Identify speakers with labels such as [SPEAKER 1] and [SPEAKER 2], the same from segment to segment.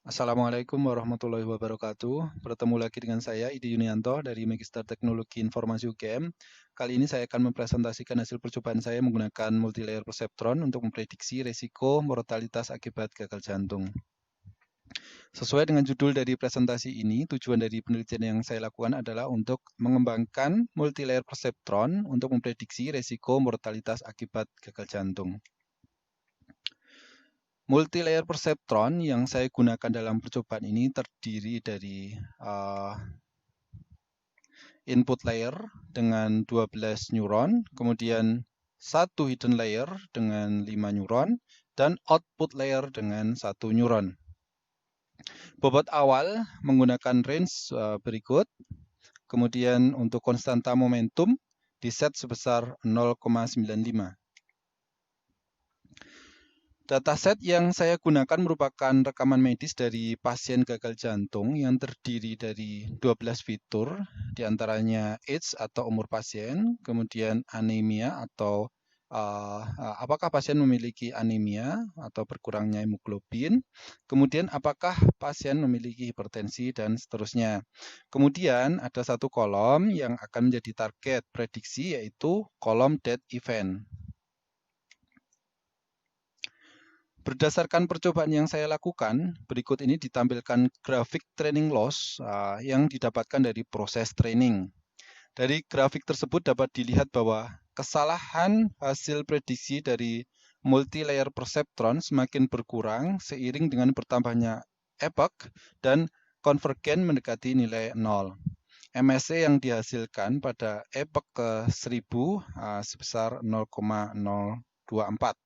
[SPEAKER 1] Assalamualaikum warahmatullahi wabarakatuh. Bertemu lagi dengan saya, Idi Yunianto dari Magister Teknologi Informasi UGM. Kali ini saya akan mempresentasikan hasil percobaan saya menggunakan multilayer perseptron untuk memprediksi resiko mortalitas akibat gagal jantung. Sesuai dengan judul dari presentasi ini, tujuan dari penelitian yang saya lakukan adalah untuk mengembangkan multilayer perseptron untuk memprediksi resiko mortalitas akibat gagal jantung. Multilayer perseptron yang saya gunakan dalam percobaan ini terdiri dari input layer dengan 12 neuron, kemudian satu hidden layer dengan 5 neuron, dan output layer dengan 1 neuron. Bobot awal menggunakan range berikut, kemudian untuk konstanta momentum diset sebesar 0,95. Dataset yang saya gunakan merupakan rekaman medis dari pasien gagal jantung yang terdiri dari 12 fitur, diantaranya age atau umur pasien, kemudian anemia atau apakah pasien memiliki anemia atau berkurangnya hemoglobin, kemudian apakah pasien memiliki hipertensi, dan seterusnya. Kemudian ada satu kolom yang akan menjadi target prediksi, yaitu kolom death event. Berdasarkan percobaan yang saya lakukan, berikut ini ditampilkan grafik training loss yang didapatkan dari proses training. Dari grafik tersebut dapat dilihat bahwa kesalahan hasil prediksi dari multilayer perseptron semakin berkurang seiring dengan bertambahnya epoch dan konvergen mendekati nilai 0. MSE yang dihasilkan pada epoch ke 1000 sebesar 0,024.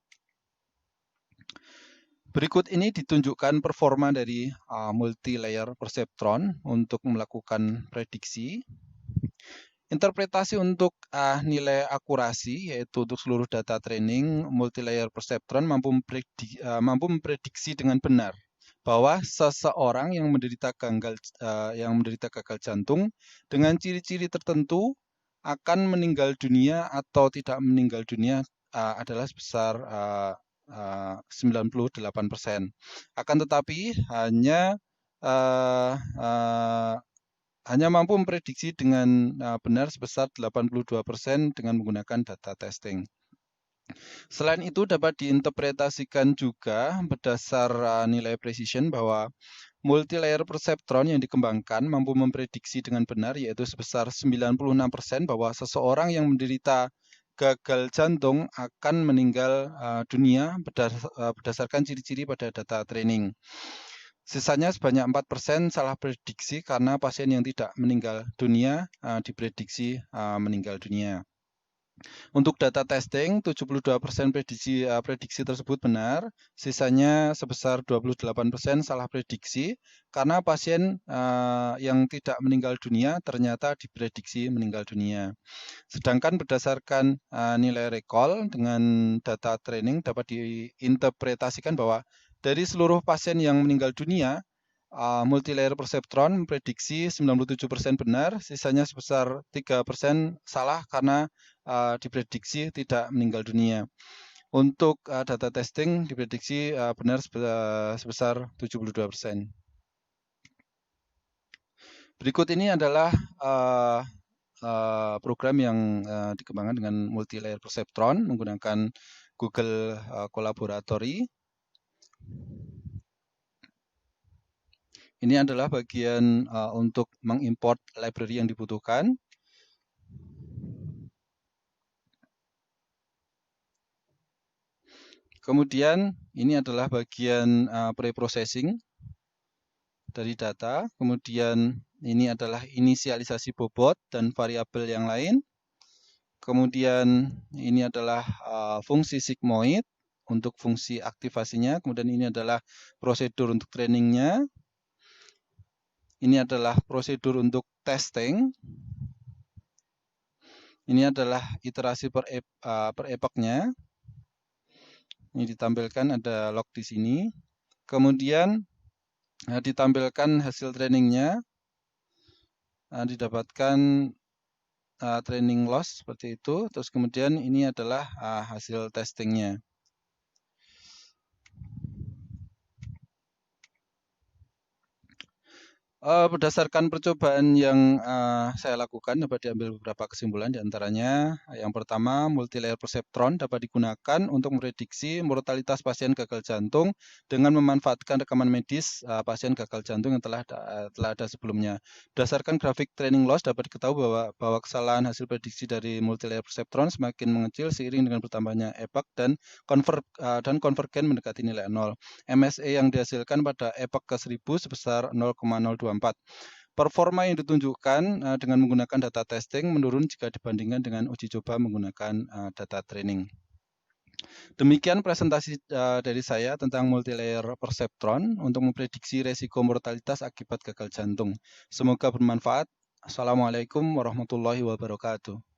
[SPEAKER 1] Berikut ini ditunjukkan performa dari multi-layer perseptron untuk melakukan prediksi. Interpretasi untuk nilai akurasi, yaitu untuk seluruh data training, multi-layer perseptron mampu memprediksi dengan benar bahwa seseorang yang menderita gagal jantung dengan ciri-ciri tertentu akan meninggal dunia atau tidak meninggal dunia adalah sebesar 98%. Akan tetapi hanya mampu memprediksi dengan benar sebesar 82% dengan menggunakan data testing. Selain itu dapat diinterpretasikan juga berdasar nilai precision bahwa multilayer perseptron yang dikembangkan mampu memprediksi dengan benar, yaitu sebesar 96% bahwa seseorang yang menderita gagal jantung akan meninggal dunia berdasarkan ciri-ciri pada data training. Sisanya sebanyak 4% salah prediksi karena pasien yang tidak meninggal dunia diprediksi meninggal dunia. Untuk data testing, 72% prediksi tersebut benar, sisanya sebesar 28% salah prediksi karena pasien yang tidak meninggal dunia ternyata diprediksi meninggal dunia. Sedangkan berdasarkan nilai recall dengan data training dapat diinterpretasikan bahwa dari seluruh pasien yang meninggal dunia, multilayer perseptron memprediksi 97% benar, sisanya sebesar 3% salah karena diprediksi tidak meninggal dunia. Untuk data testing diprediksi benar sebesar 72%. Berikut ini adalah program yang dikembangkan dengan multilayer perseptron menggunakan Google Collaboratory. Ini adalah bagian untuk mengimport library yang dibutuhkan. Kemudian ini adalah bagian pre-processing dari data. Kemudian ini adalah inisialisasi bobot dan variabel yang lain. Kemudian ini adalah fungsi sigmoid untuk fungsi aktivasinya. Kemudian ini adalah prosedur untuk trainingnya. Ini adalah prosedur untuk testing. Ini adalah iterasi per epochnya. Ini ditampilkan ada log di sini. Kemudian ditampilkan hasil trainingnya. Didapatkan training loss seperti itu. Terus kemudian ini adalah hasil testingnya. Berdasarkan percobaan yang, saya lakukan dapat diambil beberapa kesimpulan di antaranya, yang pertama multi-layer perseptron dapat digunakan untuk memprediksi mortalitas pasien gagal jantung dengan memanfaatkan rekaman medis, pasien gagal jantung yang telah ada sebelumnya. Berdasarkan grafik training loss dapat diketahui bahwa kesalahan hasil prediksi dari multi-layer perseptron semakin mengecil seiring dengan bertambahnya epoch dan konvergen mendekati nilai 0. MSE yang dihasilkan pada epoch ke-1000 sebesar 0,024. Performa yang ditunjukkan dengan menggunakan data testing menurun jika dibandingkan dengan uji coba menggunakan data training. Demikian presentasi dari saya tentang multilayer perseptron untuk memprediksi resiko mortalitas akibat gagal jantung. Semoga bermanfaat. Assalamualaikum warahmatullahi wabarakatuh.